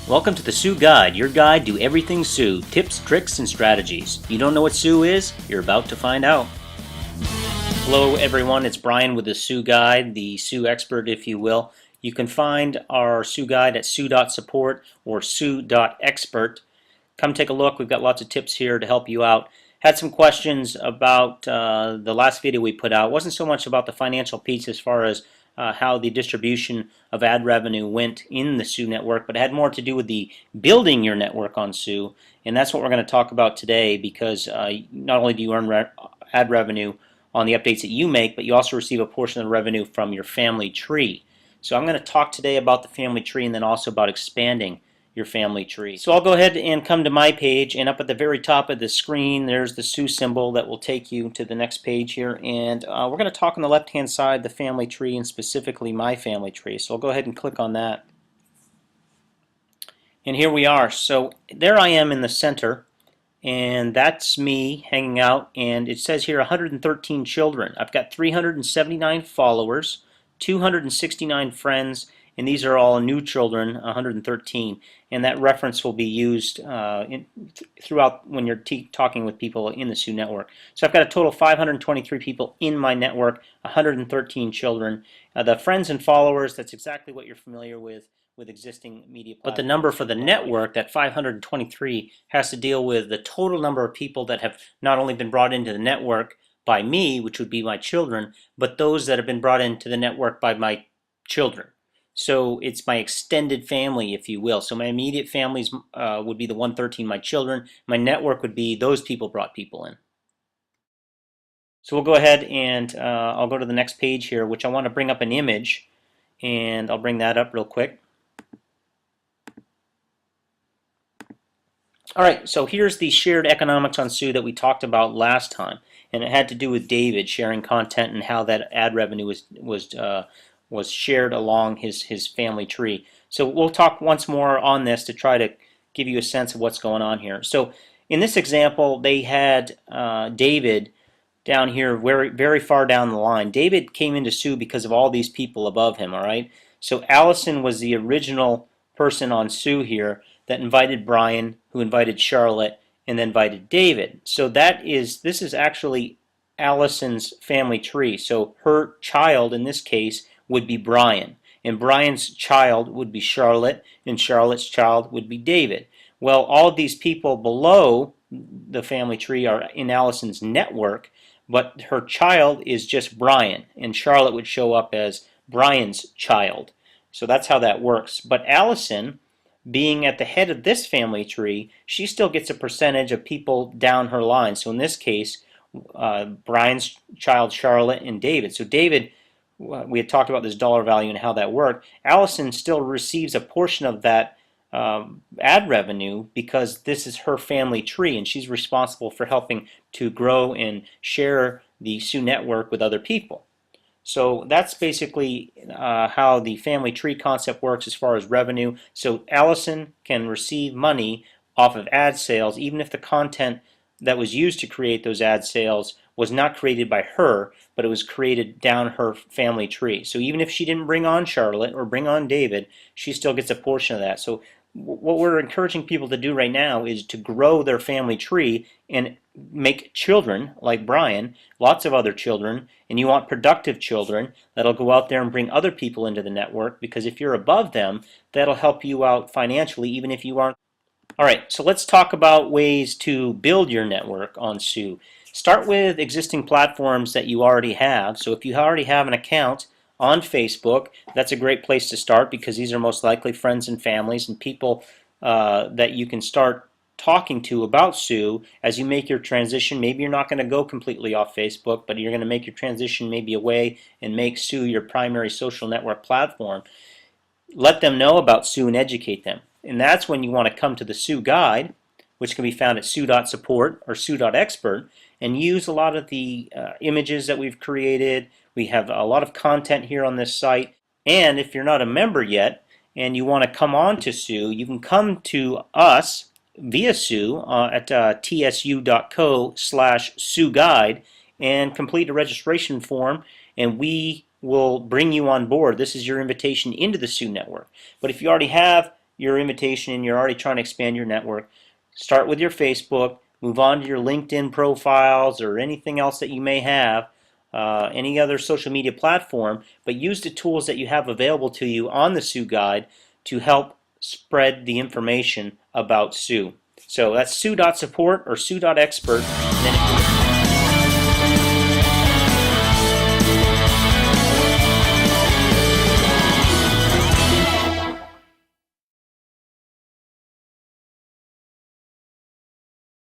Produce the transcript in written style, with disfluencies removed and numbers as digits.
Welcome to the Sue Guide, your guide to everything Sue, tips, tricks, and strategies. You don't know what Sue is? You're about to find out. Hello everyone, it's Brian with the Sue Guide, the Sue expert if you will. You can find our Sue Guide at sue.support or sue.expert. Come take a look, we've got lots of tips here to help you out. Had some questions about the last video we put out. It wasn't so much about the financial piece as far as how the distribution of ad revenue went in the Sue network, but it had more to do with the building your network on Sue, and that's what we're going to talk about today, because not only do you earn ad revenue on the updates that you make, but you also receive a portion of the revenue from your family tree. So I'm going to talk today about the family tree and then also about expanding your family tree. So I'll go ahead and come to my page, and up at the very top of the screen there's the Sue symbol that will take you to the next page here, and we're going to talk on the left hand side the family tree, and specifically my family tree. So I'll go ahead and click on that, and here we are. So there I am in the center, and that's me hanging out, and it says here 113 children. I've got 379 followers, 269 friends, and these are all new children, 113, and that reference will be used throughout when you're talking with people in the Sue network. So I've got a total of 523 people in my network, 113 children. The friends and followers, that's exactly what you're familiar with existing media platforms. But the number for the network, that 523, has to deal with the total number of people that have not only been brought into the network by me, which would be my children, but those that have been brought into the network by my children. So it's my extended family, if you will. So my immediate families would be the 113, my children. My network would be those people brought people in. So we'll go ahead and I'll go to the next page here, which I want to bring up an image, and I'll bring that up real quick. Alright, so here's the shared economics on Sue that we talked about last time, and it had to do with David sharing content and how that ad revenue was shared along his family tree. So we'll talk once more on this to try to give you a sense of what's going on here. So in this example, they had David down here very far down the line. David came into Sue because of all these people above him, all right? So Allison was the original person on Sue here that invited Brian, who invited Charlotte, and then invited David. So this is actually Allison's family tree. So her child in this case would be Brian, and Brian's child would be Charlotte, and Charlotte's child would be David. Well, all of these people below the family tree are in Allison's network, but her child is just Brian, and Charlotte would show up as Brian's child. So that's how that works. But Allison, being at the head of this family tree, she still gets a percentage of people down her line. So in this case, Brian's child, Charlotte, and David. So David, we had talked about this dollar value and how that worked. Allison still receives a portion of that ad revenue because this is her family tree, and she's responsible for helping to grow and share the Sue network with other people. So that's basically how the family tree concept works as far as revenue. So Allison can receive money off of ad sales even if the content that was used to create those ad sales was not created by her, but it was created down her family tree. So even if she didn't bring on Charlotte or bring on David, she still gets a portion of that. So what we're encouraging people to do right now is to grow their family tree and make children like Brian, lots of other children, and you want productive children that'll go out there and bring other people into the network, because if you're above them, that'll help you out financially even if you aren't. Alright, so let's talk about ways to build your network on Sue. Start with existing platforms that you already have. So if you already have an account on Facebook, that's a great place to start, because these are most likely friends and families and people that you can start talking to about Sue as you make your transition. Maybe you're not going to go completely off Facebook, but you're going to make your transition maybe away and make Sue your primary social network platform. Let them know about Sue and educate them. And that's when you want to come to the Sue Guide, which can be found at sue.support or sue.expert, and use a lot of the images that we've created. We have a lot of content here on this site. And if you're not a member yet and you want to come on to Sue, you can come to us via Sue at tsu.co/Sue Guide and complete a registration form, and we will bring you on board. This is your invitation into the Sue network. But if you already have your invitation and you're already trying to expand your network, start with your Facebook, move on to your LinkedIn profiles or anything else that you may have, any other social media platform, but use the tools that you have available to you on the Sue Guide to help spread the information about Sue. So that's sue.support or sue.expert. And then